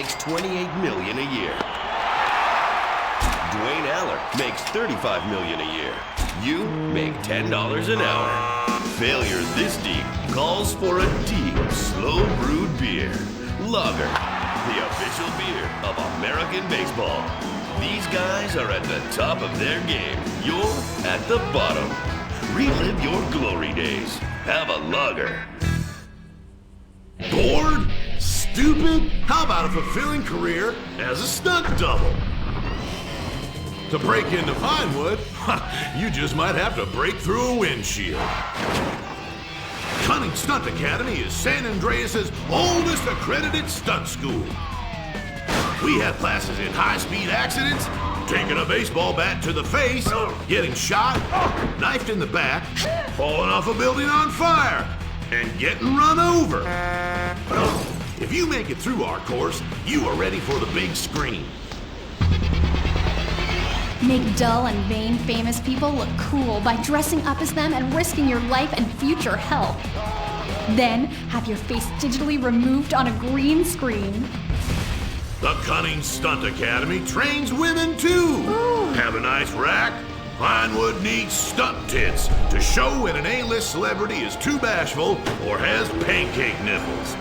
makes $28 million a year. Dwayne Aller makes $35 million a year. You make $10 an hour. Failure this deep calls for a deep, slow-brewed beer. Lager, the official beer of American baseball. These guys are at the top of their game. You're at the bottom. Relive your glory days. Have a lager. Bored? Stupid? How about a fulfilling career as a stunt double? To break into Vinewood, you just might have to break through a windshield. Cunning Stunt Academy is San Andreas' oldest accredited stunt school. We have classes in high-speed accidents, taking a baseball bat to the face, getting shot, knifed in the back, falling off a building on fire, and getting run over. If you make it through our course, you are ready for the big screen. Make dull and vain famous people look cool by dressing up as them and risking your life and future health. Then have your face digitally removed on a green screen. The Cunning Stunt Academy trains women too. Ooh. Have a nice rack? Vinewood needs stunt tits to show when an A-list celebrity is too bashful or has pancake nipples.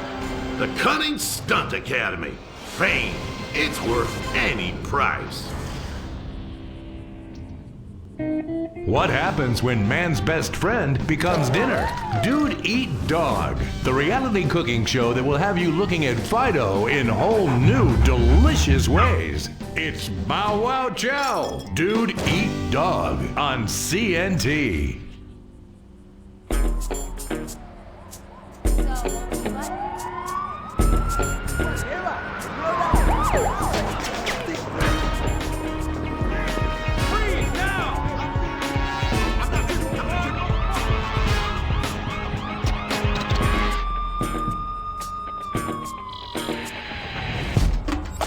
The Cunning Stunt Academy. Fame. It's worth any price. What happens when man's best friend becomes dinner? Dude Eat Dog, the reality cooking show that will have you looking at Fido in whole new, delicious ways. It's Bow Wow Chow, Dude Eat Dog on CNT.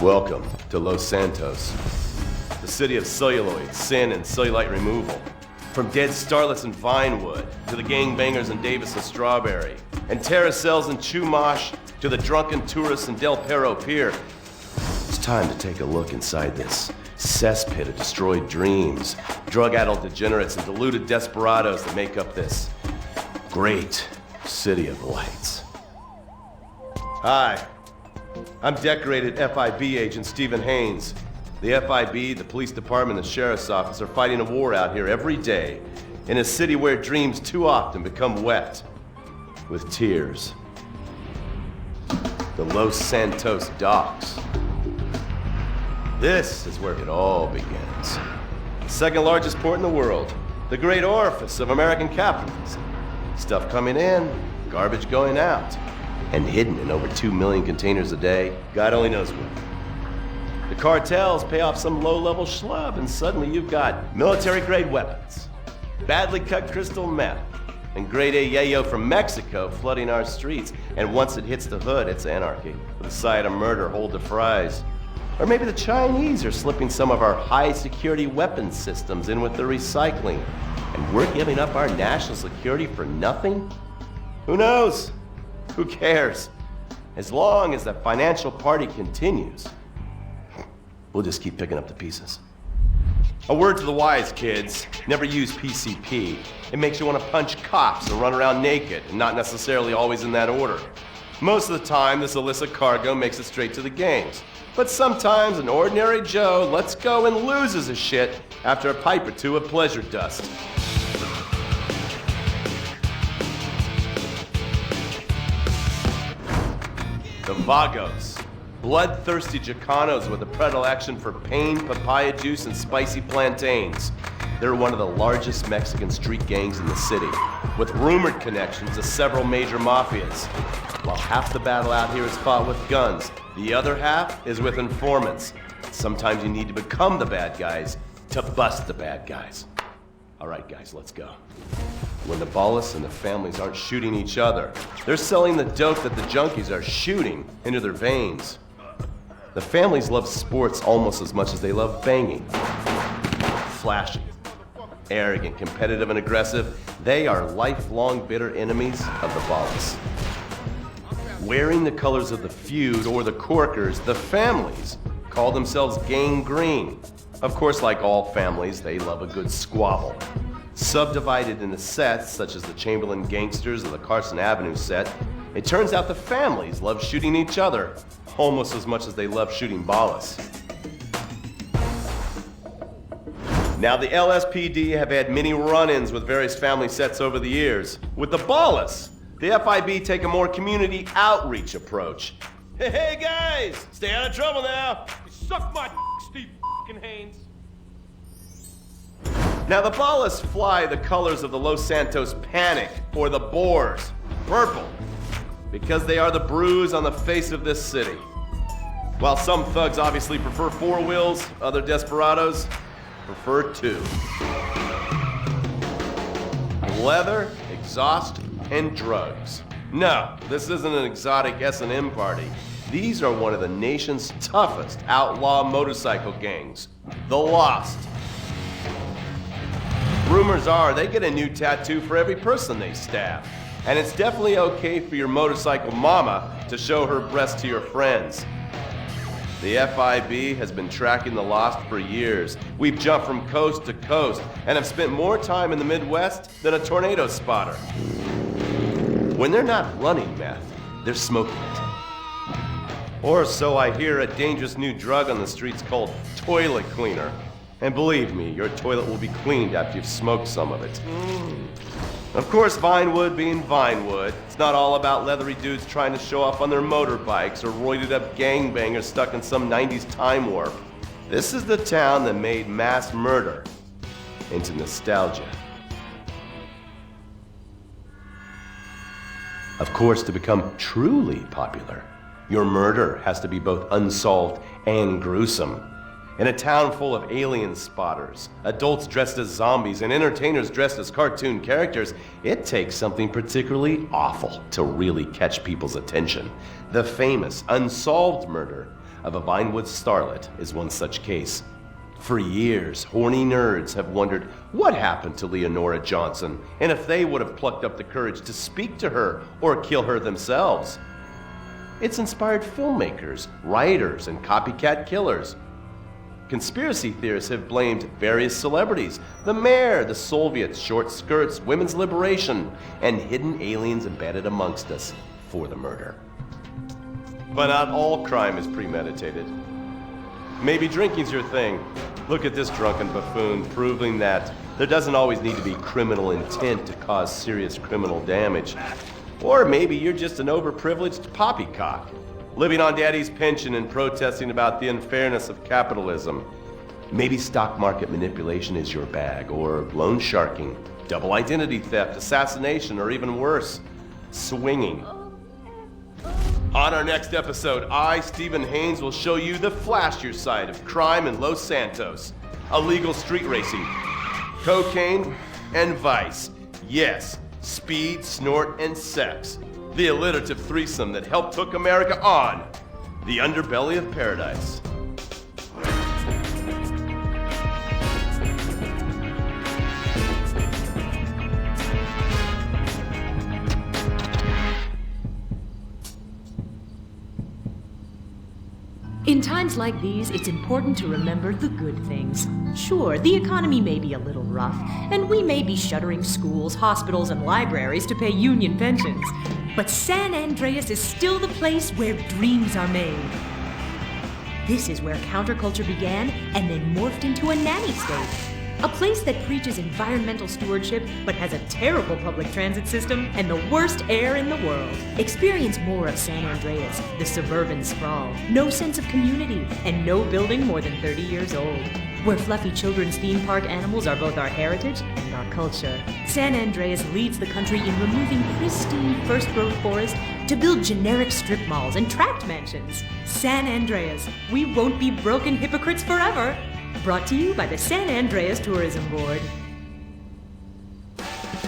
Welcome to Los Santos, the city of celluloid, sin, and cellulite removal. From dead starlets in Vinewood, to the gangbangers in Davis and Strawberry, and terracels in Chumash, to the drunken tourists in Del Perro Pier. It's time to take a look inside this cesspit of destroyed dreams, drug-addled degenerates, and deluded desperados that make up this great city of lights. Hi. I'm decorated FIB agent Stephen Haynes. The FIB, the police department, and the sheriff's office are fighting a war out here every day in a city where dreams too often become wet with tears. The Los Santos docks. This is where it all begins. The second largest port in the world, the great orifice of American capitalism. Stuff coming in, garbage going out. And hidden in over 2 million containers a day, God only knows where. The cartels pay off some low-level schlub, and suddenly you've got military-grade weapons, badly cut crystal meth, and grade A yayo from Mexico flooding our streets. And once it hits the hood, it's anarchy, with a side of murder hold to fries. Or maybe the Chinese are slipping some of our high-security weapons systems in with the recycling, and we're giving up our national security for nothing? Who knows? Who cares? As long as the financial party continues, we'll just keep picking up the pieces. A word to the wise, kids. Never use PCP. It makes you want to punch cops and run around naked, and not necessarily always in that order. Most of the time, this illicit cargo makes it straight to the games. But sometimes an ordinary Joe lets go and loses his shit after a pipe or two of pleasure dust. The Vagos, bloodthirsty Chicanos with a predilection for pain, papaya juice, and spicy plantains. They're one of the largest Mexican street gangs in the city, with rumored connections to several major mafias. While half the battle out here is fought with guns, the other half is with informants. Sometimes you need to become the bad guys to bust the bad guys. All right, guys, let's go. When the ballists and the families aren't shooting each other, they're selling the dope that the junkies are shooting into their veins. The families love sports almost as much as they love banging. Flashy, arrogant, competitive, and aggressive, they are lifelong bitter enemies of the ballists. Wearing the colors of the feud or the Corkers, the families call themselves Gang Green. Of course, like all families, they love a good squabble. Subdivided into sets, such as the Chamberlain Gangsters or the Carson Avenue set, it turns out the families love shooting each other almost as much as they love shooting ballas. Now, the LSPD have had many run-ins with various family sets over the years. With the ballas, the FIB take a more community outreach approach. Hey guys, stay out of trouble now. Suck my Steve Haynes. Now the ballas fly the colors of the Los Santos Panic, or the Boers, purple, because they are the bruise on the face of this city. While some thugs obviously prefer four wheels, other desperados prefer two. Leather, exhaust, and drugs. No, this isn't an exotic S&M party. These are one of the nation's toughest outlaw motorcycle gangs, the Lost. Rumors are they get a new tattoo for every person they stab. And it's definitely okay for your motorcycle mama to show her breast to your friends. The FIB has been tracking the Lost for years. We've jumped from coast to coast and have spent more time in the Midwest than a tornado spotter. When they're not running meth, they're smoking it. Or so I hear, a dangerous new drug on the streets called toilet cleaner. And believe me, your toilet will be cleaned after you've smoked some of it. Of course, Vinewood being Vinewood, it's not all about leathery dudes trying to show off on their motorbikes or roided up gangbangers stuck in some 90s time warp. This is the town that made mass murder into nostalgia. Of course, to become truly popular, your murder has to be both unsolved and gruesome. In a town full of alien spotters, adults dressed as zombies, and entertainers dressed as cartoon characters, it takes something particularly awful to really catch people's attention. The famous unsolved murder of a Vinewood starlet is one such case. For years, horny nerds have wondered what happened to Leonora Johnson, and if they would have plucked up the courage to speak to her or kill her themselves. It's inspired filmmakers, writers, and copycat killers. Conspiracy theorists have blamed various celebrities, the mayor, the Soviets, short skirts, women's liberation, and hidden aliens embedded amongst us for the murder. But not all crime is premeditated. Maybe drinking's your thing. Look at this drunken buffoon, proving that there doesn't always need to be criminal intent to cause serious criminal damage. Or maybe you're just an overprivileged poppycock, living on daddy's pension and protesting about the unfairness of capitalism. Maybe stock market manipulation is your bag, or loan sharking, double identity theft, assassination, or even worse, swinging. On our next episode, I, Stephen Haynes, will show you the flashier side of crime in Los Santos, illegal street racing, cocaine, and vice. Yes, speed, snort, and sex. The alliterative threesome that helped hook America on the underbelly of paradise. In times like these, it's important to remember the good things. Sure, the economy may be a little rough, and we may be shuttering schools, hospitals, and libraries to pay union pensions. But San Andreas is still the place where dreams are made. This is where counterculture began and then morphed into a nanny state. A place that preaches environmental stewardship but has a terrible public transit system and the worst air in the world. Experience more of San Andreas, the suburban sprawl. No sense of community and no building more than 30 years old. Where fluffy children's theme park animals are both our heritage and our culture. San Andreas leads the country in removing pristine first-growth forest to build generic strip malls and tract mansions. San Andreas, we won't be broken hypocrites forever. Brought to you by the San Andreas Tourism Board.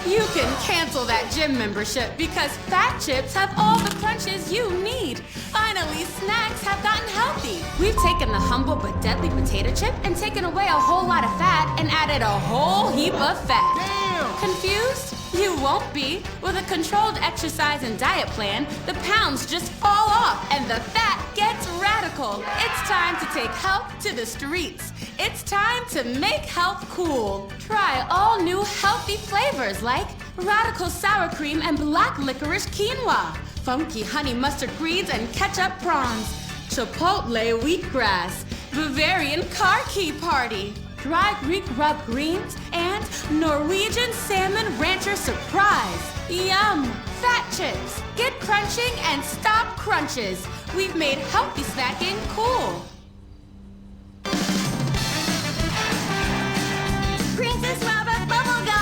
You can cancel that gym membership because Fat Chips have all the crunches you need. Finally, snacks have gotten healthy. We've taken the humble but deadly potato chip and taken away a whole lot of fat and added a whole heap of fat. Damn! Confused? You won't be. With a controlled exercise and diet plan, the pounds just fall off and the fat gets radical. It's time to take health to the streets. It's time to make health cool. Try all new healthy flavors like radical sour cream and black licorice quinoa, funky honey mustard greens and ketchup prawns, chipotle wheatgrass, Bavarian car key party, dry Greek rub greens, and Norwegian salmon rancher surprise. Yum! Fat chips. Get crunching and stop crunches. We've made healthy snacking cool. Princess Robot Bubblegum!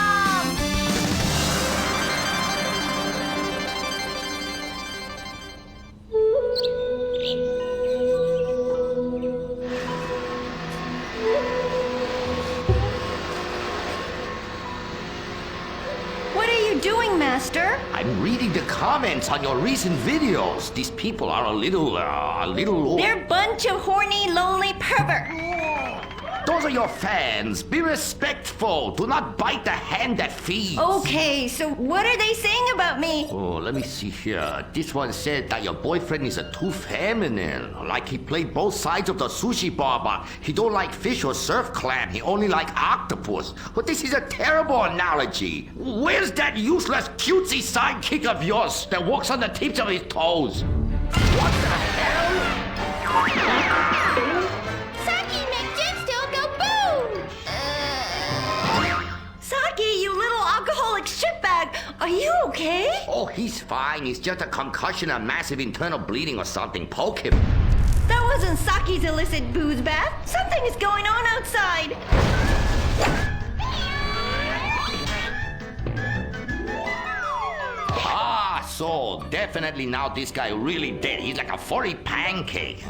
What are you doing, Master? I'm reading the comments on your recent videos. These people are a little... They're a bunch of horny, lonely perverts. Those are your fans. Be respectful. Do not bite the hand that feeds. Okay, so what are they saying about me? Oh, let me see here. This one said that your boyfriend is too feminine. Like he played both sides of the sushi bar, but he don't like fish or surf clam. He only like octopus. But this is a terrible analogy. Where's that useless cutesy sidekick of yours that walks on the tips of his toes? What the hell? Saki, make Jin still go boom! Saki, you little alcoholic shitbag, are you okay? Oh, he's fine. It's just a concussion and massive internal bleeding or something. Poke him. That wasn't Saki's illicit booze bath. Something is going on outside. So definitely now this guy really dead. He's like a furry pancake.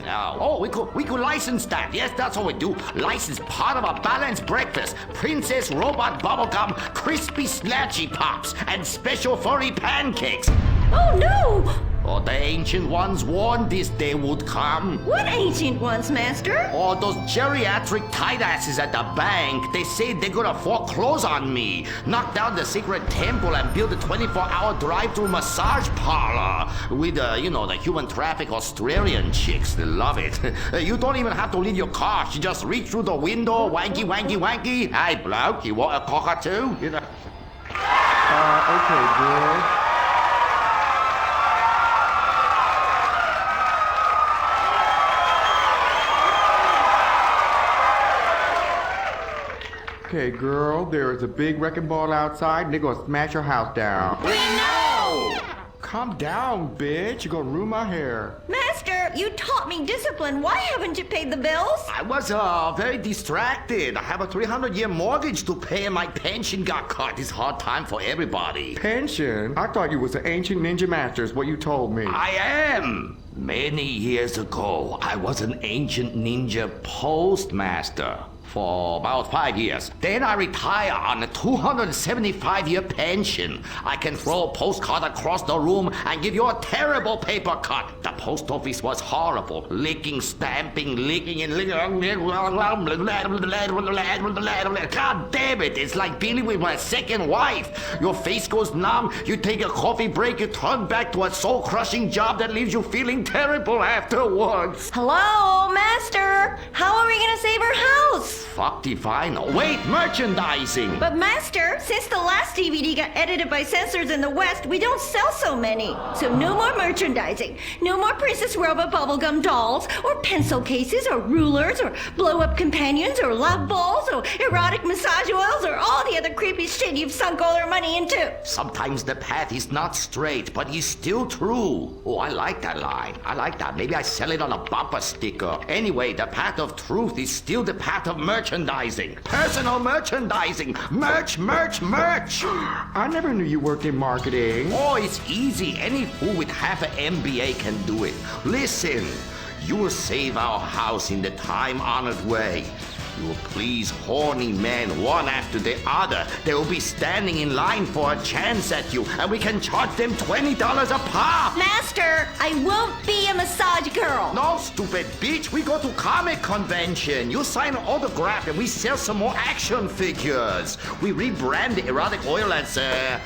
We could license that. Yes, that's what we do. License part of a balanced breakfast. Princess Robot Bubblegum, crispy snatchy pops, and special furry pancakes. Oh no! Oh, the ancient ones warned this day would come. What ancient ones, Master? Oh, those geriatric tight asses at the bank. They say they're gonna foreclose on me, knock down the secret temple, and build a 24-hour drive-through massage parlor with, the human traffic Australian chicks. They love it. You don't even have to leave your car. You just reach through the window, wanky, wanky, wanky. Hey, bloke, you want a cockatoo? Okay, girl. Okay, girl, there is a big wrecking ball outside and they're gonna smash your house down. We know! Calm down, bitch. You're gonna ruin my hair. Master, you taught me discipline. Why haven't you paid the bills? I was very distracted. I have a 300-year mortgage to pay and my pension got cut. It's a hard time for everybody. Pension? I thought you was an ancient ninja master is what you told me. I am. Many years ago, I was an ancient ninja postmaster. For about 5 years. Then I retire on a 275-year pension. I can throw a postcard across the room and give you a terrible paper cut. The post office was horrible. Licking, stamping, licking, and licking. God damn it, it's like dealing with my second wife. Your face goes numb, you take a coffee break, you turn back to a soul-crushing job that leaves you feeling terrible afterwards. Hello, Master. How are we gonna save our house? Fuck define. Wait, merchandising. But Master, since the last DVD got edited by censors in the West, we don't sell so many. So no more merchandising. No more Princess Robot Bubblegum dolls, or pencil cases, or rulers, or blow-up companions, or love balls, or erotic massage oils, or all the other creepy shit you've sunk all our money into. Sometimes the path is not straight, but is still true. Oh, I like that line. I like that. Maybe I sell it on a bumper sticker. Anyway, the path of truth is still the path of merchandising. Personal merchandising. Merch. I never knew you worked in marketing. Oh, it's easy. Any fool with half an MBA can do it. Listen, you will save our house in the time-honored way. You please horny men one after the other. They will be standing in line for a chance at you, and we can charge them $20 a pop. Master, I won't be a massage girl. No, stupid bitch. We go to comic convention. You sign an autograph and we sell some more action figures. We rebrand the erotic oil as a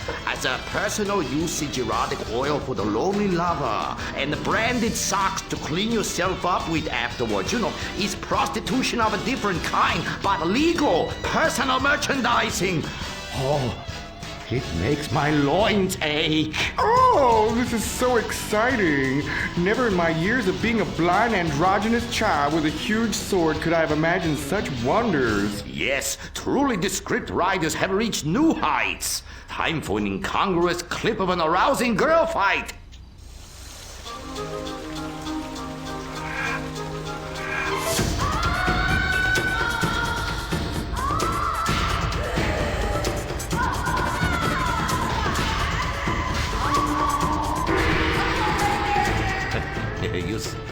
personal usage erotic oil for the lonely lover. And the branded socks to clean yourself up with afterwards. You know, it's prostitution of a different kind, but legal. Personal merchandising. Oh, it makes my loins ache. Oh, this is so exciting. Never in my years of being a blind androgynous child with a huge sword could I have imagined such wonders. Yes, truly the script writers have reached new heights. Time for an incongruous clip of an arousing girl fight.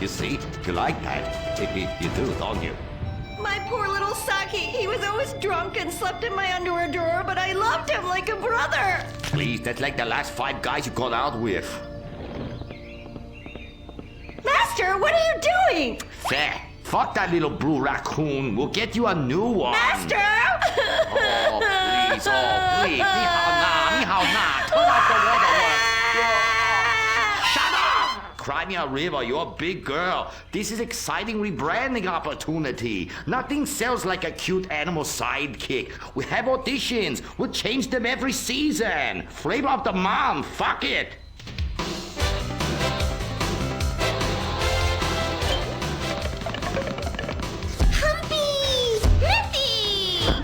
You see? You like that? You do, don't you? My poor little Saki. He was always drunk and slept in my underwear drawer, but I loved him like a brother. Please, that's like the last 5 guys you got out with. Master, what are you doing? There. Fuck that little blue raccoon. We'll get you a new one. Master! Oh, please. Oh, please. Ni hao na. Turn off the waterworks. Shut up! Cry me a river. You're a big girl. This is exciting rebranding opportunity. Nothing sells like a cute animal sidekick. We have auditions. We'll change them every season. Flavor of the month. Fuck it.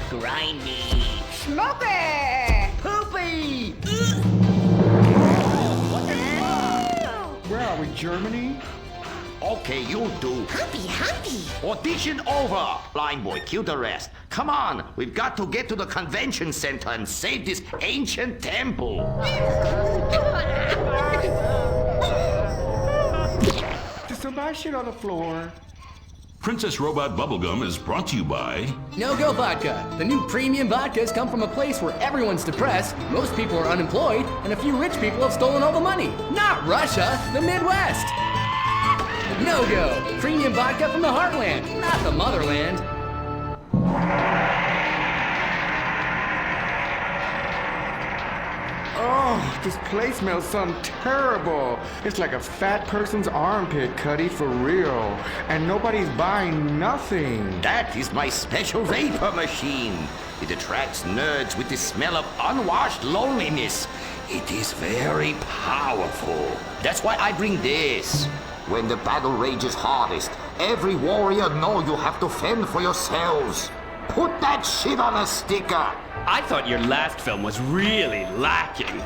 Grindy. Smoky! Poopy! Where are we, Germany? Okay, you do. Humpy. Audition over. Blind boy, cue the rest. Come on, we've got to get to the convention center and save this ancient temple. Did somebody shit on the floor? Princess Robot Bubblegum is brought to you by No-Go Vodka. The new premium vodkas come from a place where everyone's depressed, most people are unemployed, and a few rich people have stolen all the money. Not Russia, the Midwest. No-Go. Premium vodka from the heartland, not the motherland. Oh, this place smells something terrible. It's like a fat person's armpit, Cuddy, for real. And nobody's buying nothing. That is my special vapor machine. It attracts nerds with the smell of unwashed loneliness. It is very powerful. That's why I bring this. When the battle rages hardest, every warrior know you have to fend for yourselves. Put that shit on a sticker. I thought your last film was really lacking.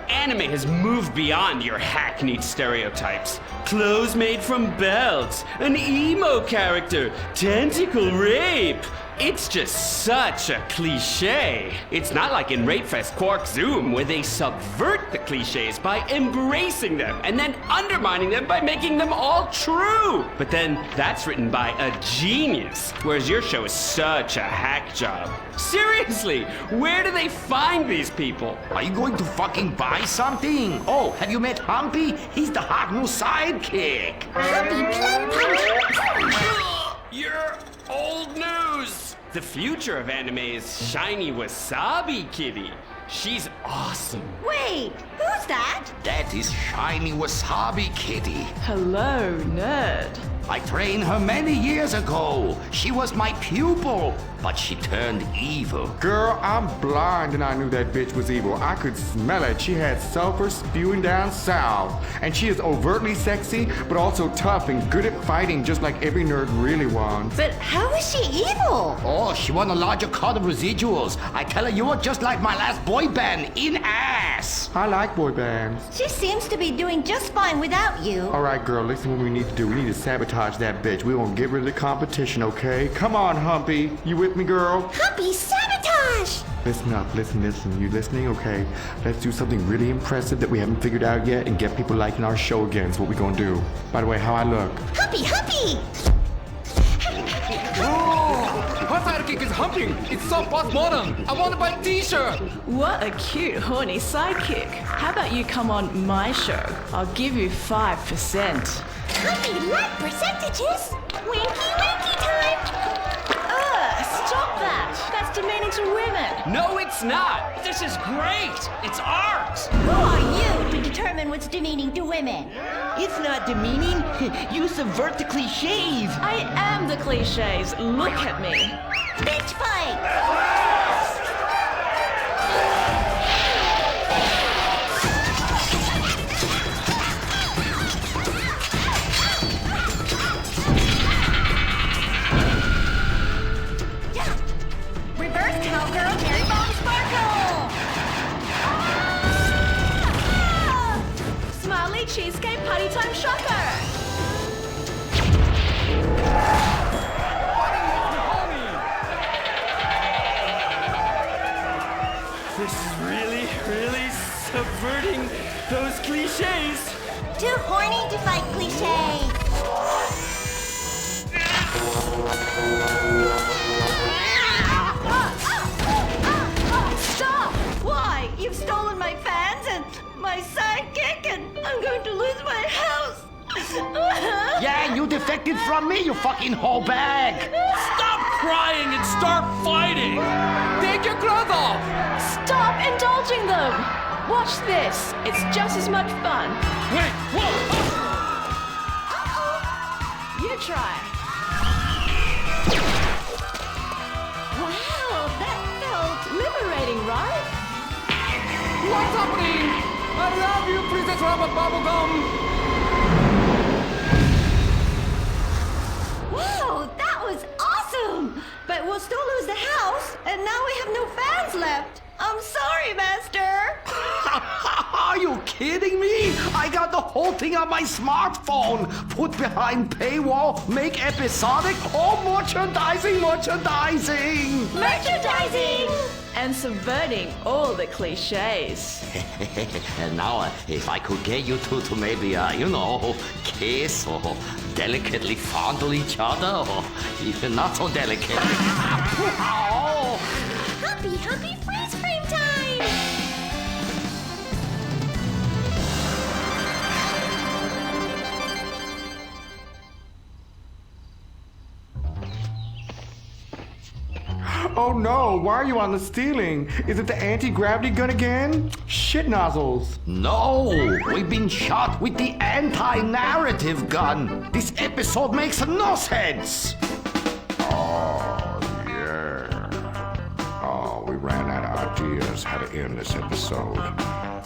Anime has moved beyond your hackneyed stereotypes. Clothes made from belts, an emo character, tentacle rape. It's just such a cliche. It's not like in Rape Fest Quark Zoom, where they subvert the cliches by embracing them and then undermining them by making them all true. But then that's written by a genius, whereas your show is such a hack job. Seriously, where do they find these people? Are you going to fucking buy something? Oh, have you met Humpy? He's the hot new sidekick. You're old news. The future of anime is shiny wasabi kitty. She's awesome. Wait, who's that? That is shiny wasabi kitty. Hello, nerd. I trained her many years ago. She was my pupil, but she turned evil. Girl, I'm blind and I knew that bitch was evil. I could smell it. She had sulfur spewing down south. And she is overtly sexy, but also tough and good at fighting, just like every nerd really wants. But how is she evil? Oh, she won a larger cut of residuals. I tell her you are just like my last boy band, in ass. I like boy bands. She seems to be doing just fine without you. All right, girl, listen what we need to do. We need to sabotage that bitch. We won't get rid of the competition, okay? Come on, Humpy. You with me, girl? Humpy, sabotage! Listen up, listen. You listening? Okay. Let's do something really impressive that we haven't figured out yet and get people liking our show again. That's what we're gonna do. By the way, how I look? Humpy! Oh, sidekick is humping. It's so postmodern. I want to buy a t-shirt. What a cute, horny sidekick. How about you come on my show? I'll give you 5%. Puppy like percentages. Winky winky time. Stop that. That's demeaning to women. No, it's not. This is great. It's art. Who are you to determine what's demeaning to women? It's not demeaning. You subvert the cliches. I am the cliches. Look at me. Bitch fight! Reverse cowgirl, Mary Bone Sparkle! Smiley cheesecake party time shocker. This is really, really subverting those cliches. Too horny to fight cliches. Stop! Why? You've stolen my fans and my sidekick, and I'm going to lose my house. Yeah, you defected from me, you fucking whole bag. Stop crying and start fighting. Take your clothes off. Stop indulging them. Watch this. It's just as much fun. Wait, whoa. You try. Wow, that felt Liberating, right? What's happening? I love you, Princess Robot Bubblegum. Wow, that was awesome! But we'll still lose the house, and now we have no fans left. I'm sorry, Master. Are you kidding me? I got the whole thing on my smartphone. Put behind paywall, make episodic, all merchandising. Merchandising! And subverting all the cliches. And now, if I could get you two to maybe, kiss or delicately fondle each other, or even not so delicate. Oh. Happy freeze frame time! Oh no, why are you on the ceiling? Is it the anti-gravity gun again? Shit nozzles. No, we've been shot with the anti-narrative gun. This episode makes no sense. Oh, yeah. Oh, we ran out of ideas how to end this episode.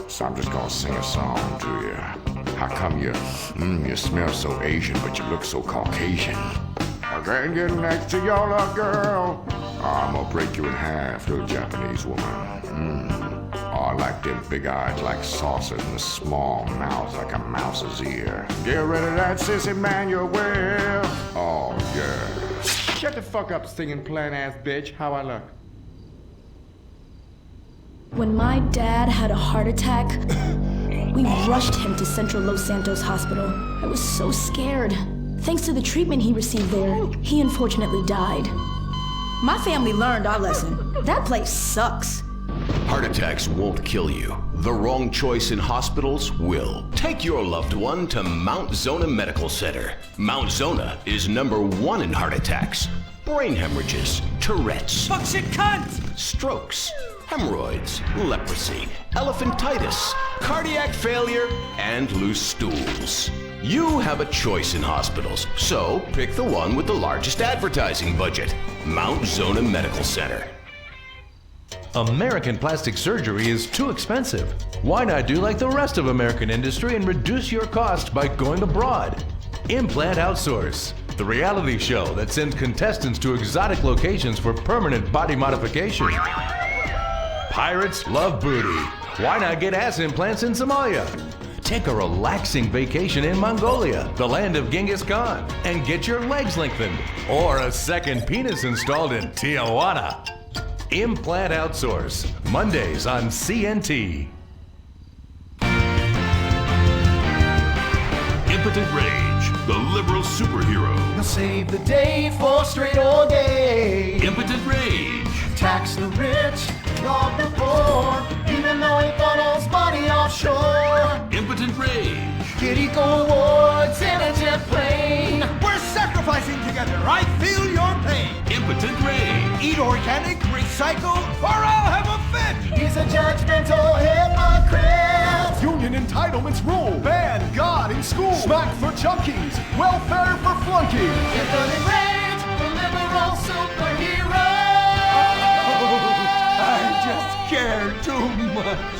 So I'm just gonna sing a song to you. How come you smell so Asian, but you look so Caucasian? I can't get next to your little girl. I'm gonna break you in half, little Japanese woman. Oh, I like them big eyes like saucers and the small mouth like a mouse's ear. Get rid of that sissy man, you will. Oh, yeah. Shut the fuck up, singing plant-ass bitch. How I look? When my dad had a heart attack, we rushed him to Central Los Santos Hospital. I was so scared. Thanks to the treatment he received there, he unfortunately died. My family learned our lesson. That place sucks. Heart attacks won't kill you. The wrong choice in hospitals will. Take your loved one to Mount Zona Medical Center. Mount Zona is #1 in heart attacks, brain hemorrhages, Tourette's, Fuck shit cunt! strokes, hemorrhoids, leprosy, elephantitis, cardiac failure, and loose stools. You have a choice in hospitals, so pick the one with the largest advertising budget, Mount Zona Medical Center. American plastic surgery is too expensive. Why not do like the rest of American industry and reduce your cost by going abroad? Implant Outsource, the reality show that sends contestants to exotic locations for permanent body modification. Pirates love booty. Why not get ass implants in Somalia? Take a relaxing vacation in Mongolia, the land of Genghis Khan, and get your legs lengthened. Or a second penis installed in Tijuana. Implant Outsource, Mondays on CNT. Impotent Rage, the liberal superhero. He'll save the day for straight or gay. Impotent Rage. Tax the rich, rob the poor, even though he funnels money offshore. Impotent Rage. Get eco awards in a jet plane. We're sacrificing together. I feel your pain. Impotent Rage. Eat organic, recycle, or I'll have a fit. He's a judgmental hypocrite. Union entitlements rule. Ban God in school. Smack for junkies. Welfare for flunkies. Impotent Rage, the liberal superhero. I just care too much.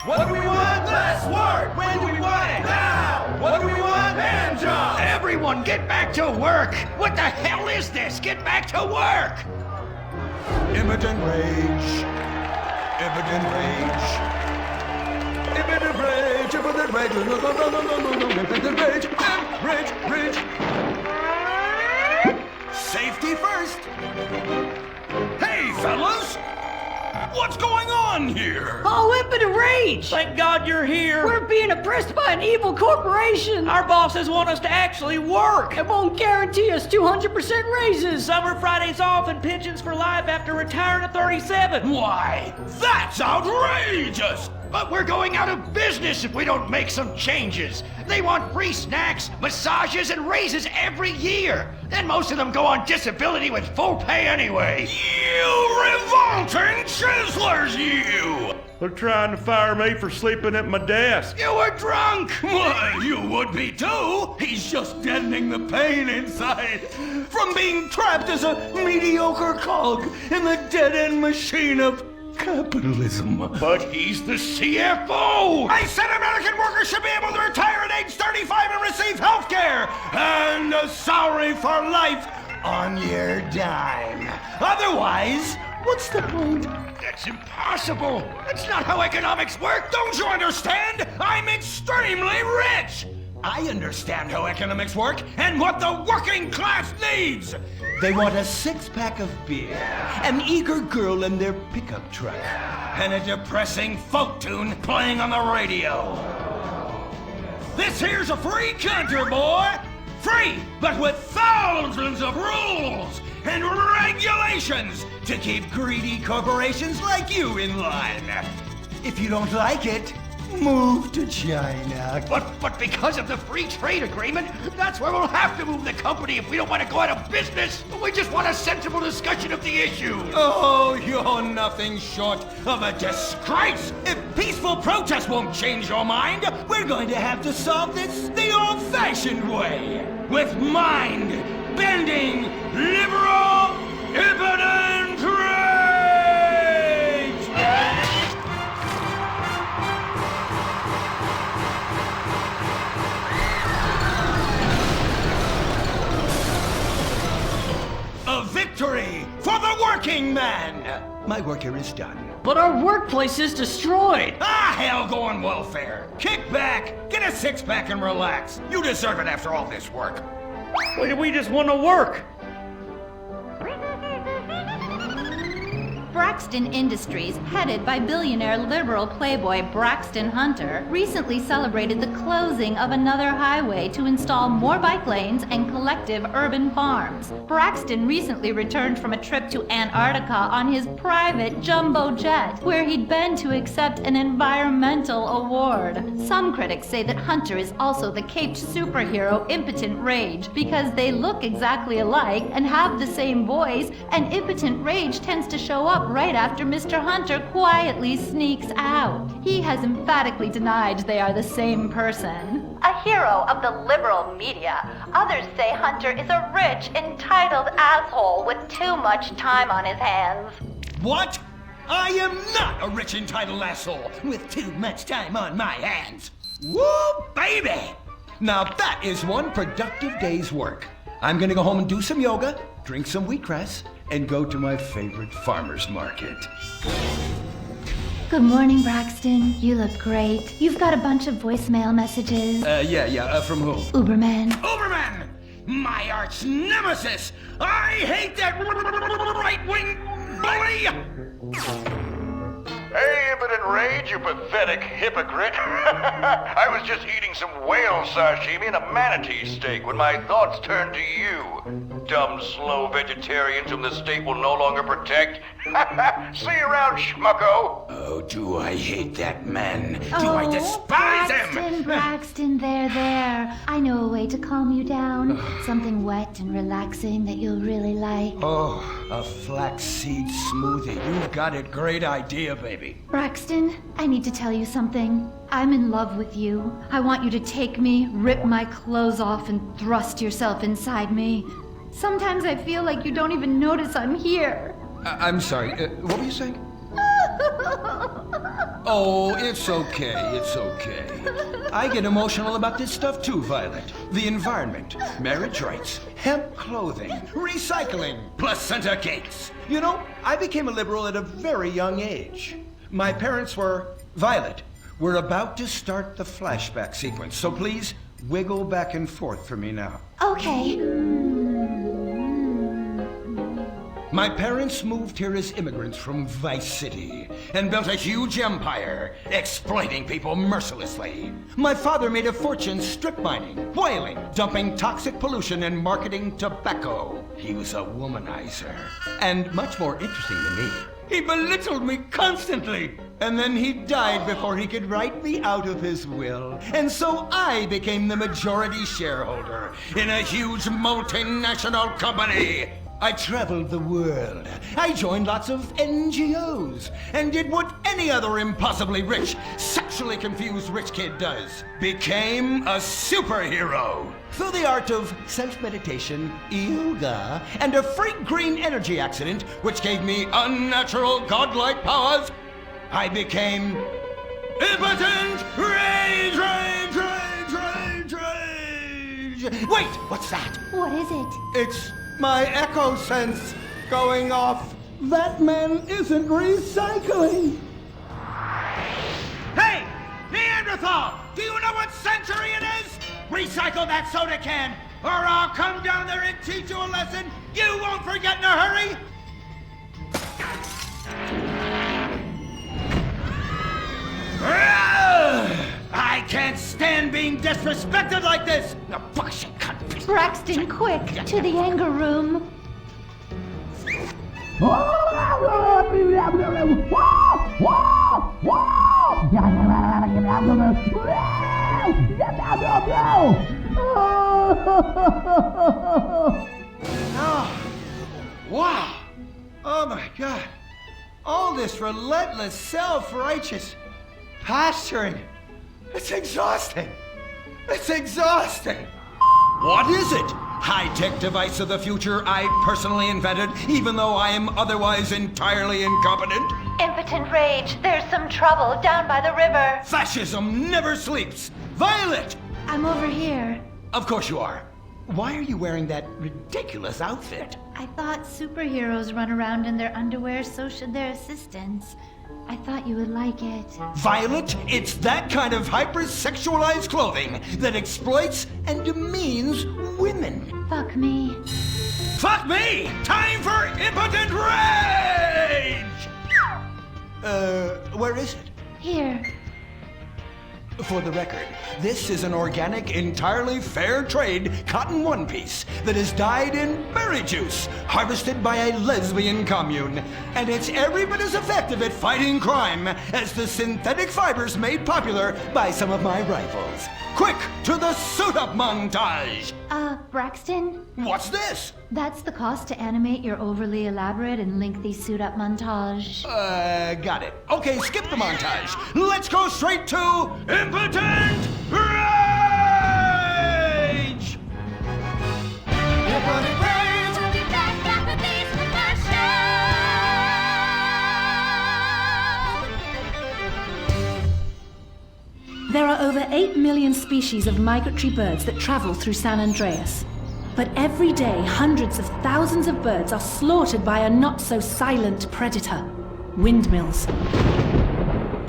What do we want? Less work. When do we want it? Now. What do we want? Hand jobs. Everyone, get back to work! What the hell is this? Get back to work! Impotent Rage. Impotent Rage. Impotent Rage. Impotent Rage. Impotent Rage. Rage. Safety first. Hey, fellas. What's going on here? Oh, impotent rage! Thank God you're here. We're being oppressed by an evil corporation. Our bosses want us to actually work. It won't guarantee us 200% raises. Summer Fridays off and pensions for life after retiring at 37. Why? That's outrageous! But we're going out of business if we don't make some changes. They want free snacks, massages, and raises every year. And most of them go on disability with full pay anyway. You revolting chiselers, you! They're trying to fire me for sleeping at my desk. You were drunk! Well, you would be too. He's just deadening the pain inside from being trapped as a mediocre cog in the dead-end machine of capitalism. But he's the CFO! I said American workers should be able to retire at age 35 and receive health care and a salary for life on your dime. Otherwise, what's the point? That's impossible! That's not how economics work! Don't you understand? I'm extremely rich! I understand how economics work and what the working class needs! They want a six-pack of beer, an eager girl in their pickup truck, and a depressing folk tune playing on the radio. This here's a free country, boy! Free, but with thousands of rules and regulations to keep greedy corporations like you in line. If you don't like it, move to China. But because of the free trade agreement, that's where we'll have to move the company if we don't want to go out of business. We just want a sensible discussion of the issue. Oh, you're nothing short of a disgrace. If peaceful protest won't change your mind, we're going to have to solve this the old-fashioned way. With mind-bending, liberal, impotent rage! A victory for the working man! My work here is done. But our workplace is destroyed. Ah, hell, go on welfare. Kick back, get a six-pack and relax. You deserve it after all this work. We just want to work. Braxton Industries, headed by billionaire liberal playboy Braxton Hunter, recently celebrated the closing of another highway to install more bike lanes and collective urban farms. Braxton recently returned from a trip to Antarctica on his private jumbo jet, where he'd been to accept an environmental award. Some critics say that Hunter is also the caped superhero Impotent Rage because they look exactly alike and have the same voice, and Impotent Rage tends to show up right after Mr. Hunter quietly sneaks out. He has emphatically denied they are the same person. A hero of the liberal media, others say Hunter is a rich, entitled asshole with too much time on his hands. What? I am not a rich, entitled asshole with too much time on my hands. Woo, baby! Now that is one productive day's work. I'm gonna go home and do some yoga, drink some wheatgrass, and go to my favorite farmer's market. Good morning, Braxton. You look great. You've got a bunch of voicemail messages. From who? Uberman. Uberman! My arch nemesis! I hate that right-wing bully! Hey, Impotent Rage. Rage, you pathetic hypocrite. I was just eating some whale sashimi and a manatee steak when my thoughts turned to you. Dumb, slow vegetarians whom the state will no longer protect. See you around, schmucko. Oh, do I hate that man. Do I despise him? Braxton, there. I know a way to calm you down. Something wet and relaxing that you'll really like. Oh, a flaxseed smoothie. You've got a great idea, baby. Braxton, I need to tell you something. I'm in love with you. I want you to take me, rip my clothes off, and thrust yourself inside me. Sometimes I feel like you don't even notice I'm here. I'm sorry, what were you saying? Oh, it's okay. I get emotional about this stuff too, Violet. The environment, marriage rights, hemp clothing, recycling, placenta cakes. You know, I became a liberal at a very young age. My parents were... Violet, we're about to start the flashback sequence, so please wiggle back and forth for me now. Okay. My parents moved here as immigrants from Vice City and built a huge empire, exploiting people mercilessly. My father made a fortune strip mining, whaling, dumping toxic pollution, and marketing tobacco. He was a womanizer. And much more interesting than me, he belittled me constantly. And then he died before he could write me out of his will. And so I became the majority shareholder in a huge multinational company. I traveled the world. I joined lots of NGOs and did what any other impossibly rich, sexually confused rich kid does. Became a superhero. Through the art of self-meditation, yoga, and a freak green energy accident, which gave me unnatural godlike powers, I became impotent rage. Wait, what's that? What is it? It's my echo sense going off. That man isn't recycling. Hey, Neanderthal! Do you know what century it is? Recycle that soda can, or I'll come down there and teach you a lesson you won't forget in a hurry! I can't stand being disrespected like this! Now, bullshit, cunt. Braxton, quick, to the anger room. Oh, wow. Oh my God. All this relentless, self-righteous posturing. It's exhausting. It's exhausting. What is it? High-tech device of the future I personally invented, even though I am otherwise entirely incompetent? Impotent rage, there's some trouble down by the river. Fascism never sleeps. Violet! I'm over here. Of course you are. Why are you wearing that ridiculous outfit? I thought superheroes run around in their underwear, so should their assistants. I thought you would like it. Violet, it's that kind of hypersexualized clothing that exploits and demeans women. Fuck me. Fuck me! Time for impotent rage! Where is it? Here. For the record, this is an organic, entirely fair trade cotton one piece that is dyed in berry juice, harvested by a lesbian commune. And it's every bit as effective at fighting crime as the synthetic fibers made popular by some of my rivals. Quick, to the suit-up montage! Braxton? What's this? That's the cost to animate your overly elaborate and lengthy suit-up montage. Got it. Okay, skip the montage. Let's go straight to impotent rage! Impotent rage! We'll be back after these commercials! There are over 8 million species of migratory birds that travel through San Andreas. But every day, hundreds of thousands of birds are slaughtered by a not-so-silent predator, windmills.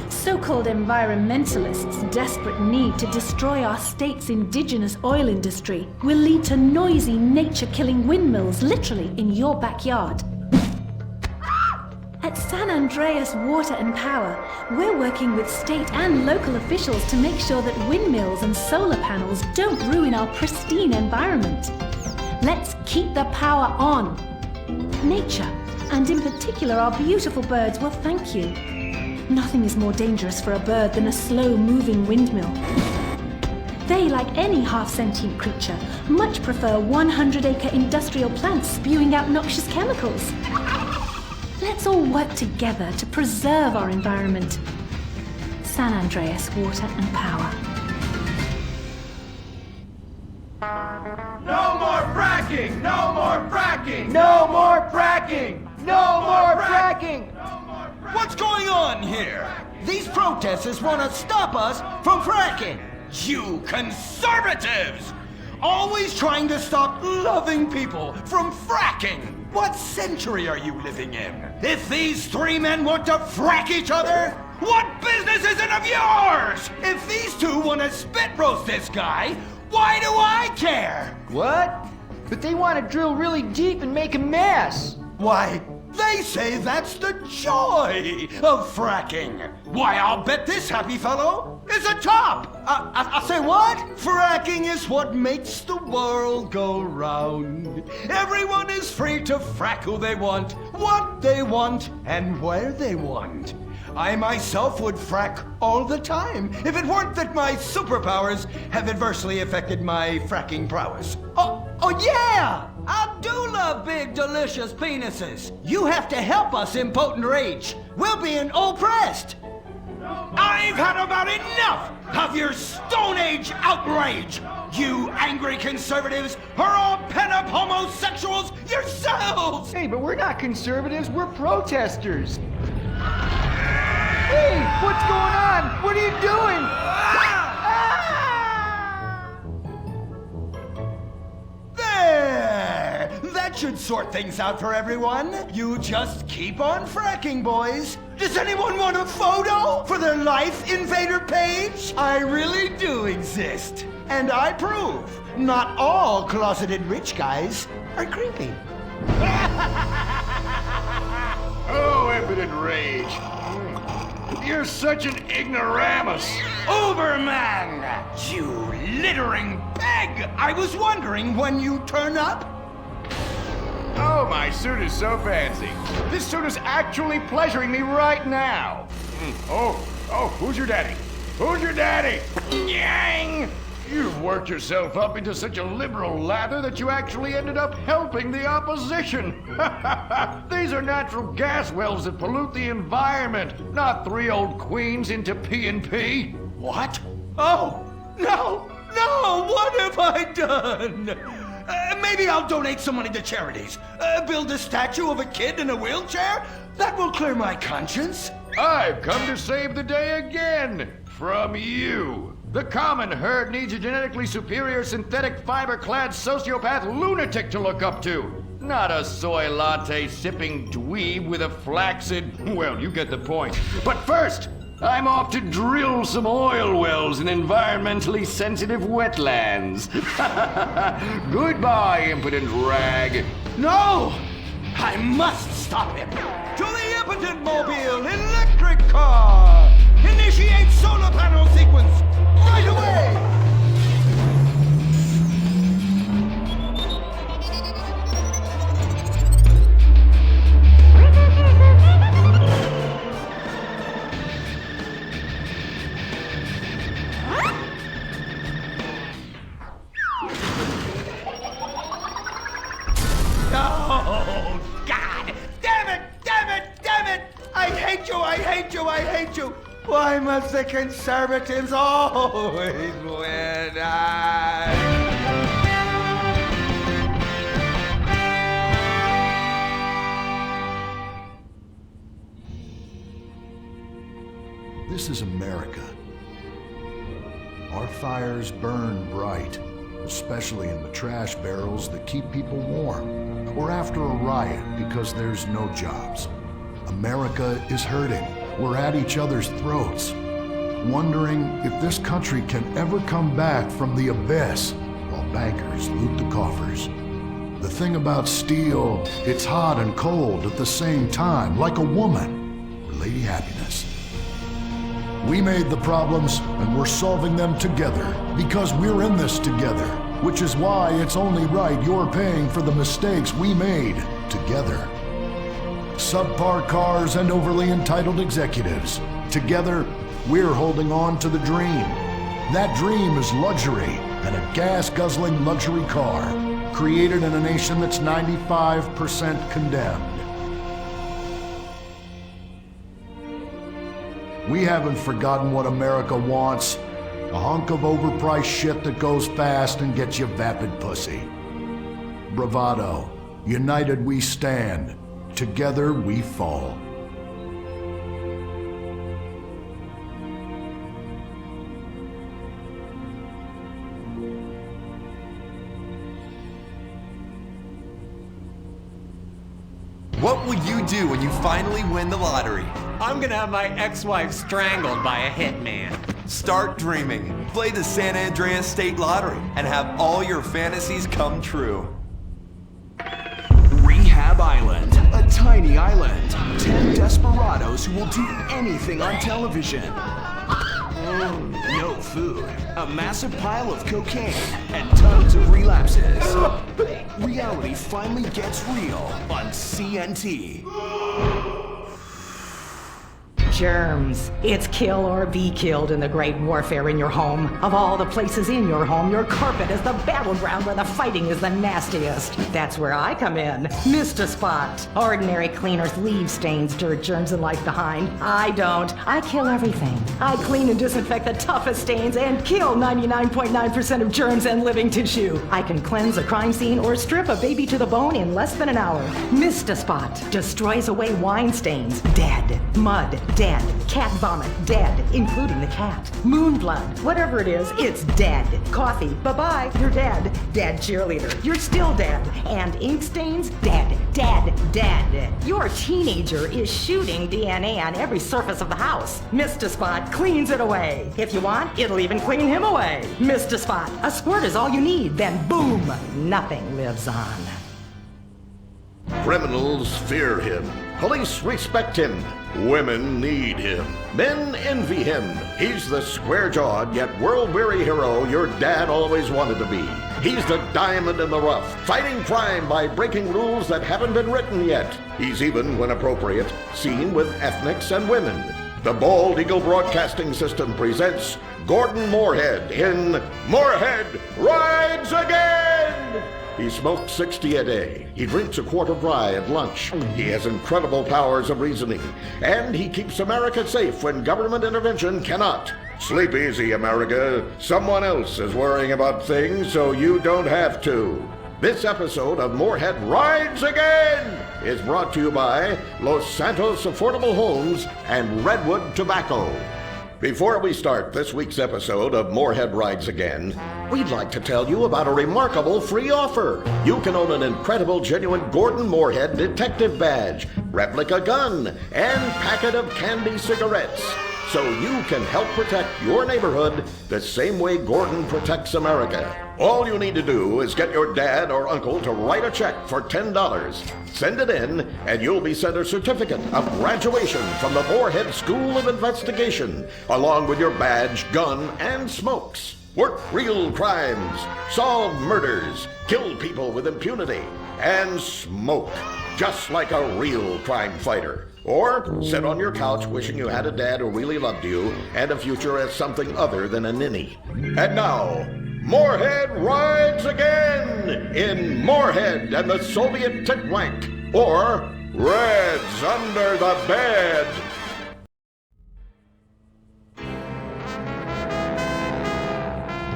So-called environmentalists' desperate need to destroy our state's indigenous oil industry will lead to noisy, nature-killing windmills literally in your backyard. At San Andreas Water and Power, we're working with state and local officials to make sure that windmills and solar panels don't ruin our pristine environment. Let's keep the power on. Nature, and in particular our beautiful birds, will thank you. Nothing is more dangerous for a bird than a slow-moving windmill. They, like any half-sentient creature, much prefer 100-acre industrial plants spewing out noxious chemicals. Let's all work together to preserve our environment. San Andreas Water and Power. No more fracking! No more fracking! No more fracking! No more fracking! What's going on here? These protesters want to stop us from fracking. You conservatives! Always trying to stop loving people from fracking. What century are you living in? If these three men want to frack each other, what business is it of yours? If these two want to spit roast this guy, why do I care? What? But they want to drill really deep and make a mess. Why, they say that's the joy of fracking. Why, I'll bet this happy fellow is a top. I say what? Fracking is what makes the world go round. Everyone is free to frack who they want, what they want, and where they want. I myself would frack all the time if it weren't that my superpowers have adversely affected my fracking prowess. Oh yeah! I do love big, delicious penises. You have to help us, impotent rage. We're being oppressed. I've had about enough of your Stone Age outrage. You angry conservatives are all pent-up homosexuals yourselves. Hey, but we're not conservatives, we're protesters. Hey, what's going on? What are you doing? There! That should sort things out for everyone. You just keep on fracking, boys. Does anyone want a photo for their Life Invader page? I really do exist. And I prove not all closeted rich guys are creepy. Oh, impotent rage. You're such an ignoramus. Uberman! You littering pig! I was wondering when you turn up. Oh, my suit is so fancy. This suit is actually pleasuring me right now. Oh, who's your daddy? Who's your daddy? Yang! You've worked yourself up into such a liberal lather that you actually ended up helping the opposition. These are natural gas wells that pollute the environment, not three old queens into P&P. What? Oh, no, what have I done? Maybe I'll donate some money to charities. Build a statue of a kid in a wheelchair? That will clear my conscience. I've come to save the day again from you. The common herd needs a genetically superior synthetic fiber-clad sociopath lunatic to look up to. Not a soy latte sipping dweeb with a flaccid... Well, you get the point. But first, I'm off to drill some oil wells in environmentally sensitive wetlands. Goodbye, impotent rag. No! I must stop him. To the impotent mobile electric car! Initiate solar panel sequence right away! Oh, God! Damn it! I hate you! Why must the conservatives always win? This is America. Our fires burn bright, especially in the trash barrels that keep people warm, or after a riot because there's no jobs. America is hurting. We're at each other's throats, wondering if this country can ever come back from the abyss while bankers loot the coffers. The thing about steel, it's hot and cold at the same time, like a woman, or Lady Happiness. We made the problems, and we're solving them together, because we're in this together, which is why it's only right you're paying for the mistakes we made together. Subpar cars and overly entitled executives. Together, we're holding on to the dream. That dream is luxury, and a gas-guzzling luxury car, created in a nation that's 95% condemned. We haven't forgotten what America wants. A hunk of overpriced shit that goes fast and gets you vapid pussy. Bravado. United we stand. Together we fall. What will you do when you finally win the lottery? I'm gonna have my ex-wife strangled by a hitman. Start dreaming. Play the San Andreas State Lottery and have all your fantasies come true. Rehab Island, a tiny island. 10 desperados who will do anything on television. No food, a massive pile of cocaine, and tons of relapses. Reality finally gets real on CNT. Germs. It's kill or be killed in the great warfare in your home. Of all the places in your home, your carpet is the battleground where the fighting is the nastiest. That's where I come in. Mr. Spot. Ordinary cleaners leave stains, dirt, germs, and life behind. I don't. I kill everything. I clean and disinfect the toughest stains and kill 99.9% of germs and living tissue. I can cleanse a crime scene or strip a baby to the bone in less than an hour. Mr. Spot destroys away wine stains. Dead. Mud. Dead. Cat vomit, dead, including the cat. Moon blood, whatever it is, it's dead. Coffee, bye-bye, you're dead. Dead cheerleader, you're still dead. And ink stains, dead, dead, dead. Your teenager is shooting DNA on every surface of the house. Mr. Spot cleans it away. If you want, it'll even clean him away. Mr. Spot, a squirt is all you need, then boom, nothing lives on. Criminals fear him. Police respect him. Women need him. Men envy him. He's the square-jawed yet world-weary hero your dad always wanted to be. He's the diamond in the rough, fighting crime by breaking rules that haven't been written yet. He's even, when appropriate, seen with ethnics and women. The Bald Eagle Broadcasting System presents Gordon Moorhead in Moorhead Rides Again! He smokes 60 a day. He drinks a quart of rye at lunch. He has incredible powers of reasoning. And he keeps America safe when government intervention cannot. Sleep easy, America. Someone else is worrying about things so you don't have to. This episode of Moorhead Rides Again is brought to you by Los Santos Affordable Homes and Redwood Tobacco. Before we start this week's episode of Moorhead Rides Again, we'd like to tell you about a remarkable free offer. You can own an incredible, genuine Gordon Moorhead detective badge, replica gun, and packet of candy cigarettes, so you can help protect your neighborhood the same way Gordon protects America. All you need to do is get your dad or uncle to write a check for $10. Send it in, and you'll be sent a certificate of graduation from the Moorhead School of Investigation, along with your badge, gun, and smokes. Work real crimes, solve murders, kill people with impunity, and smoke, just like a real crime fighter. Or sit on your couch wishing you had a dad who really loved you and a future as something other than a ninny. And now, Moorhead Rides Again in Moorhead and the Soviet Titwank, or Reds Under the Bed.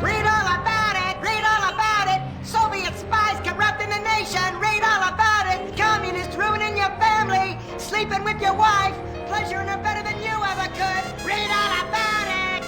Read all about it! Read all about it! Soviet spies corrupting the nation! Read all about it! Communists ruining your family! Sleeping with your wife! Pleasuring her better than you ever could! Read all about it!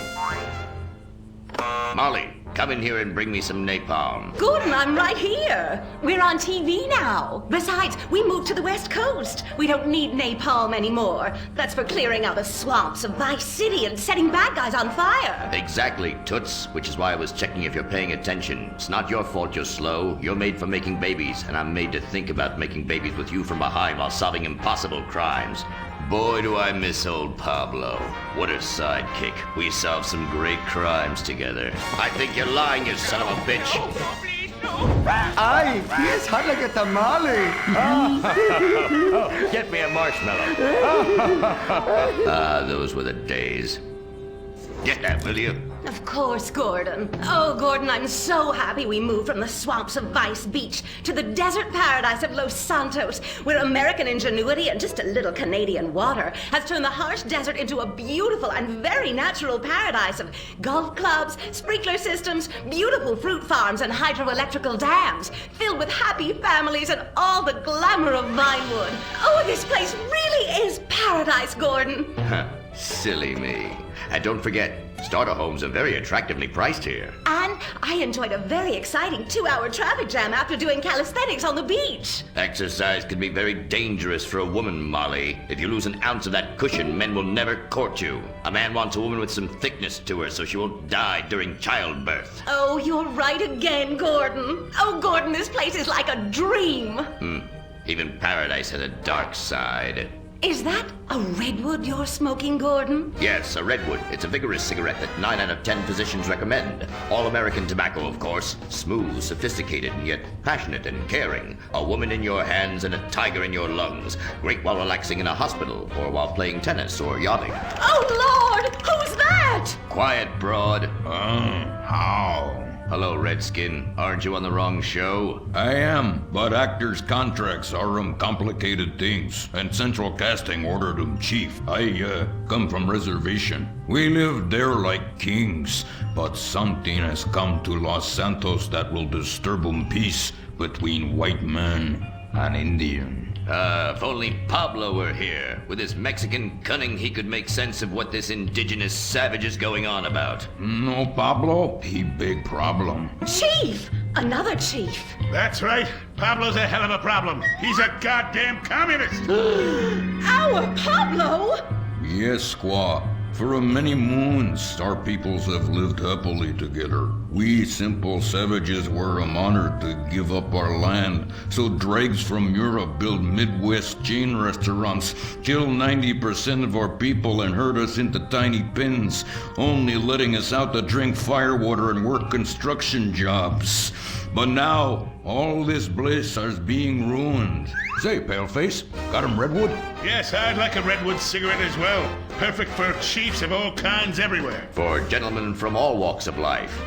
Molly, come in here and bring me some napalm. Gordon, I'm right here. We're on TV now. Besides, we moved to the West Coast. We don't need napalm anymore. That's for clearing out the swamps of Vice City and setting bad guys on fire. Exactly, Toots, which is why I was checking if you're paying attention. It's not your fault you're slow. You're made for making babies, and I'm made to think about making babies with you from behind while solving impossible crimes. Boy, do I miss old Pablo. What a sidekick. We solved some great crimes together. I think you're lying, you son of a bitch. Ay, he is hot like a tamale. Oh, get me a marshmallow. Those were the days. Get that, will you? Of course, Gordon. Oh, Gordon, I'm so happy we moved from the swamps of Vice Beach to the desert paradise of Los Santos, where American ingenuity and just a little Canadian water has turned the harsh desert into a beautiful and very natural paradise of golf clubs, sprinkler systems, beautiful fruit farms, and hydroelectrical dams, filled with happy families and all the glamour of Vinewood. Oh, this place really is paradise, Gordon. Silly me. And don't forget, starter homes are very attractively priced here. And I enjoyed a very exciting 2-hour traffic jam after doing calisthenics on the beach. Exercise can be very dangerous for a woman, Molly. If you lose an ounce of that cushion, men will never court you. A man wants a woman with some thickness to her so she won't die during childbirth. Oh, you're right again, Gordon. Oh, Gordon, this place is like a dream. Even paradise has a dark side. Is that a redwood you're smoking, Gordon? Yes, a redwood. It's a vigorous cigarette that 9 out of 10 physicians recommend. All American tobacco, of course. Smooth, sophisticated, yet passionate and caring. A woman in your hands and a tiger in your lungs. Great while relaxing in a hospital, or while playing tennis or yachting. Oh, Lord! Who's that? Quiet, broad. How? Hello, Redskin. Aren't you on the wrong show? I am, but actors' contracts are complicated things, and Central Casting ordered cheap. I come from reservation. We live there like kings, but something has come to Los Santos that will disturb peace between white man and Indian. If only Pablo were here. With his Mexican cunning, he could make sense of what this indigenous savage is going on about. No, Pablo, he big problem. Chief! Another chief. That's right. Pablo's a hell of a problem. He's a goddamn communist. Our Pablo? Yes, squaw. For many moons, our peoples have lived happily together. We simple savages were honored to give up our land, so dregs from Europe build Midwest chain restaurants, kill 90% of our people and herd us into tiny pens, only letting us out to drink firewater and work construction jobs. But now, all this bliss is being ruined. Say, Paleface, got him redwood? Yes, I'd like a redwood cigarette as well. Perfect for chiefs of all kinds everywhere. For gentlemen from all walks of life.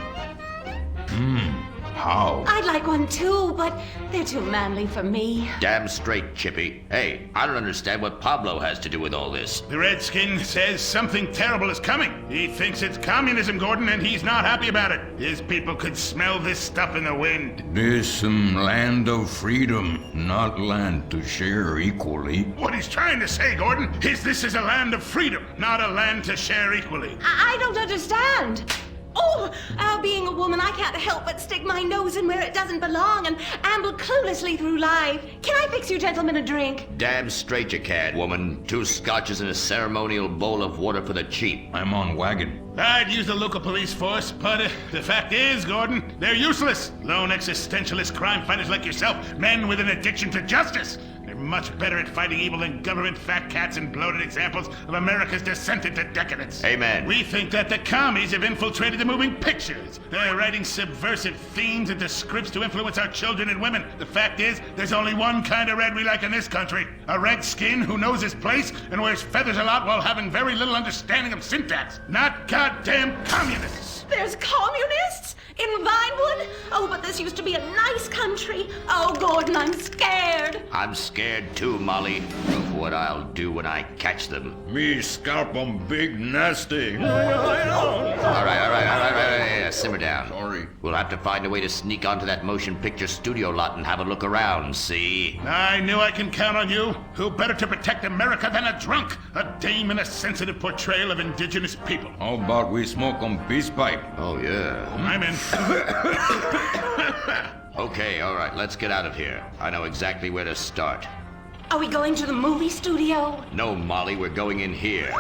How? I'd like one too, but they're too manly for me. Damn straight, Chippy. Hey, I don't understand what Pablo has to do with all this. The Redskin says something terrible is coming. He thinks it's communism, Gordon, and he's not happy about it. His people could smell this stuff in the wind. This land of freedom, not land to share equally. What he's trying to say, Gordon, is this is a land of freedom, not a land to share equally. I don't understand. Oh, being a woman, I can't help but stick my nose in where it doesn't belong and amble cluelessly through life. Can I fix you gentlemen a drink? Damn straight you can, woman. 2 scotches and a ceremonial bowl of water for the chief. I'm on wagon. I'd use the local police force, but the fact is, Gordon, they're useless. Lone existentialist crime fighters like yourself, men with an addiction to justice. They're much better at fighting evil than government fat cats and bloated examples of America's descent into decadence. Amen. We think that the commies have infiltrated the moving pictures. They're writing subversive themes into scripts to influence our children and women. The fact is, there's only one kind of red we like in this country. A red skin who knows his place and wears feathers a lot while having very little understanding of syntax. Not goddamn communists. There's communists? In Vinewood? Oh, but this used to be a nice country. Oh, Gordon, I'm scared. I'm scared too, Molly, of what I'll do when I catch them. Me scalp 'em big nasty. All right. Simmer down. Sorry. We'll have to find a way to sneak onto that motion picture studio lot and have a look around, see? I knew I can count on you. Who better to protect America than a drunk? A dame in a sensitive portrayal of indigenous people. How about we smoke 'em peace pipe? Oh, yeah. I'm in. Okay, all right, let's get out of here. I know exactly where to start. Are we going to the movie studio? No, Molly, we're going in here.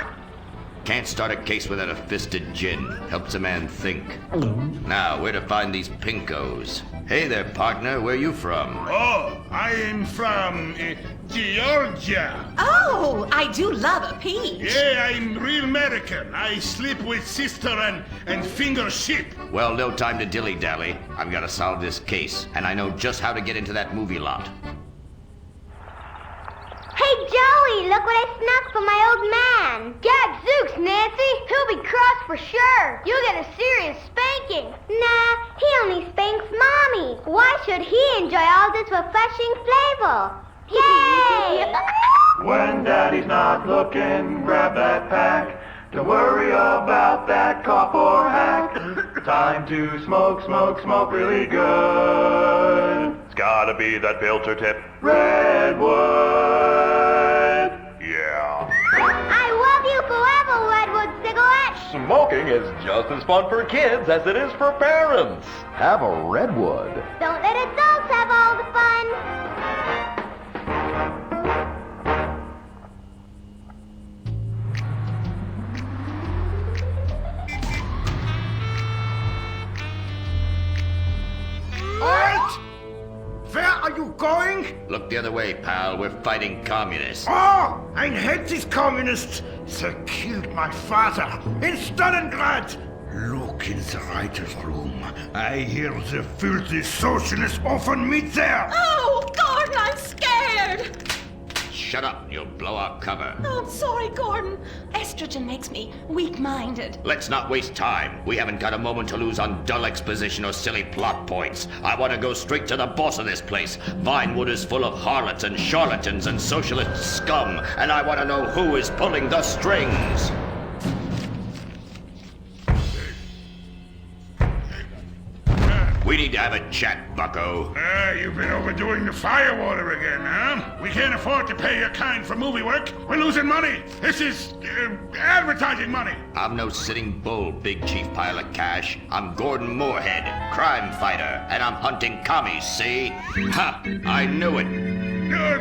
Can't start a case without a fisted gin. Helps a man think. Now, where to find these pinkos? Hey there, partner, where you from? Oh, I am from Georgia. Oh, I do love a peach. Yeah, I'm real American. I sleep with sister and finger ship. Well, no time to dilly-dally. I've got to solve this case, and I know just how to get into that movie lot. Hey, Joey, look what I snuck from my old man. Gadzooks, Nancy. He'll be cross for sure. You'll get a serious spanking. Nah, he only spanks Mommy. Why should he enjoy all this refreshing flavor? Yay! When Daddy's not looking, grab that pack. Don't worry about that cough or hack. Time to smoke, smoke, smoke really good. It's gotta be that filter tip. Redwood. Yeah. I love you forever, Redwood cigarette. Smoking is just as fun for kids as it is for parents. Have a Redwood. Don't let adults have all the fun. Halt! Where are you going? Look the other way, pal. We're fighting communists. Oh, I hate these communists. They killed my father in Stalingrad. Look in the writer's room. I hear the filthy socialists often meet there. Oh, Gordon, I'm scared. Shut up, you'll blow our cover. Oh, I'm sorry, Gordon. Estrogen makes me weak-minded. Let's not waste time. We haven't got a moment to lose on dull exposition or silly plot points. I want to go straight to the boss of this place. Vinewood is full of harlots and charlatans and socialist scum, and I want to know who is pulling the strings. We need to have a chat, bucko. You've been overdoing the firewater again, huh? We can't afford to pay your kind for movie work. We're losing money. This is advertising money. I'm no sitting bull, big chief pile of cash. I'm Gordon Moorhead, crime fighter, and I'm hunting commies, see? Ha! I knew it.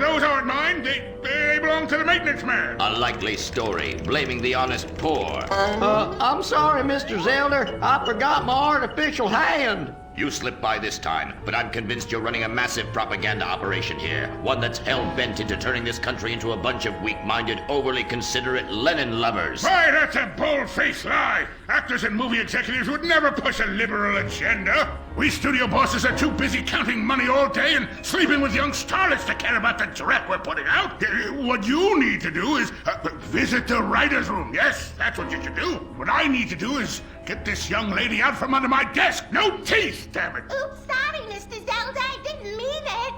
Those aren't mine. They belong to the maintenance man. A likely story, blaming the honest poor. I'm sorry, Mr. Zelder. I forgot my artificial hand. You slipped by this time, but I'm convinced you're running a massive propaganda operation here. One that's hell-bent into turning this country into a bunch of weak-minded, overly considerate Lenin lovers. Why, that's a bold-faced lie. Actors and movie executives would never push a liberal agenda. We studio bosses are too busy counting money all day and sleeping with young starlets to care about the dreck we're putting out. What you need to do is visit the writer's room. Yes, that's what you should do. What I need to do is get this young lady out from under my desk. No teeth, damn it. Oops, sorry, Mr. Zelda. I didn't mean it.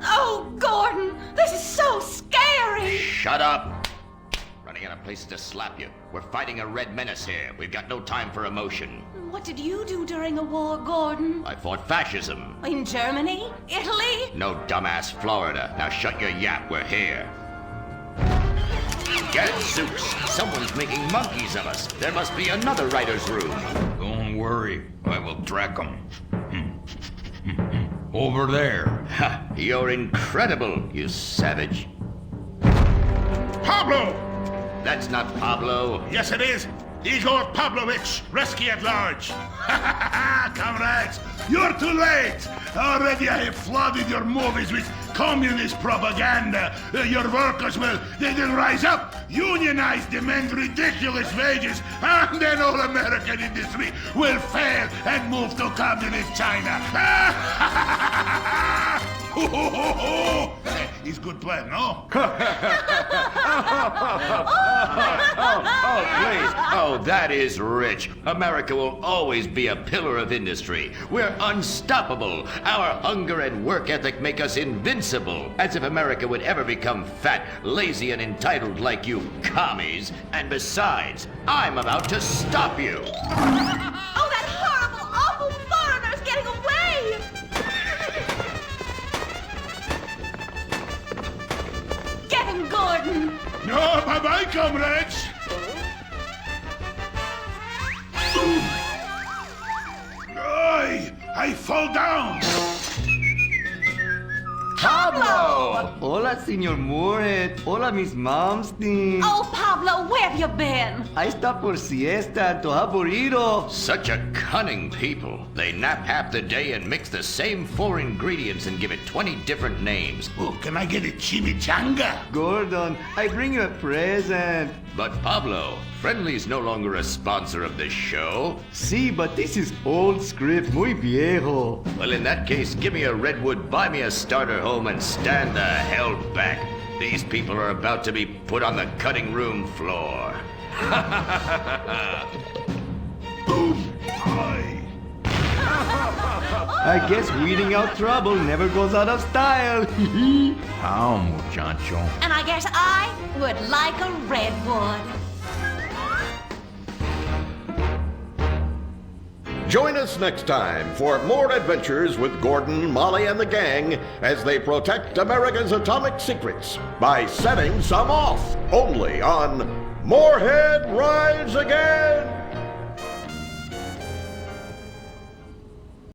Oh, Gordon, this is so scary. Shut up. Running out of places to slap you. We're fighting a red menace here. We've got no time for emotion. What did you do during a war, Gordon? I fought fascism. In Germany? Italy? No, dumbass, Florida. Now shut your yap, we're here. Gadzooks! Someone's making monkeys of us. There must be another writer's room. Don't worry, I will track them. Over there. Ha! You're incredible, you savage. Pablo! That's not Pablo. Yes, it is. Igor Pavlovich, rescue at large. Comrades, you're too late. Already I have flooded your movies with communist propaganda. Your workers they'll rise up, unionize, demand ridiculous wages, and then all American industry will fail and move to communist China. It's good plan, no? Please. Oh, that is rich. America will always be a pillar of industry. We're unstoppable. Our hunger and work ethic make us invincible. As if America would ever become fat, lazy, and entitled like you commies. And besides, I'm about to stop you. Oh, that horrible, awful foreigner's getting away! Get him, Gordon! No, bye-bye, comrades! I fall down. Pablo! Hola, Senor Moorhead. Hola, Miss Malmsteen. Oh, Pablo, where have you been? I stopped for siesta to have burrito. Such a cunning people. They nap half the day and mix the same 4 ingredients and give it 20 different names. Oh, can I get a chimichanga? Gordon, I bring you a present. But Pablo, Friendly's no longer a sponsor of this show. Sí, but this is old script, muy viejo. Well, in that case, give me a redwood, buy me a starter home, and stand the hell back. These people are about to be put on the cutting room floor. Boom! Hi! I guess weeding out trouble never goes out of style. How, muchacho? And I guess I would like a redwood. Join us next time for more adventures with Gordon, Molly, and the gang as they protect America's atomic secrets by setting some off. Only on Moorhead Rides Again!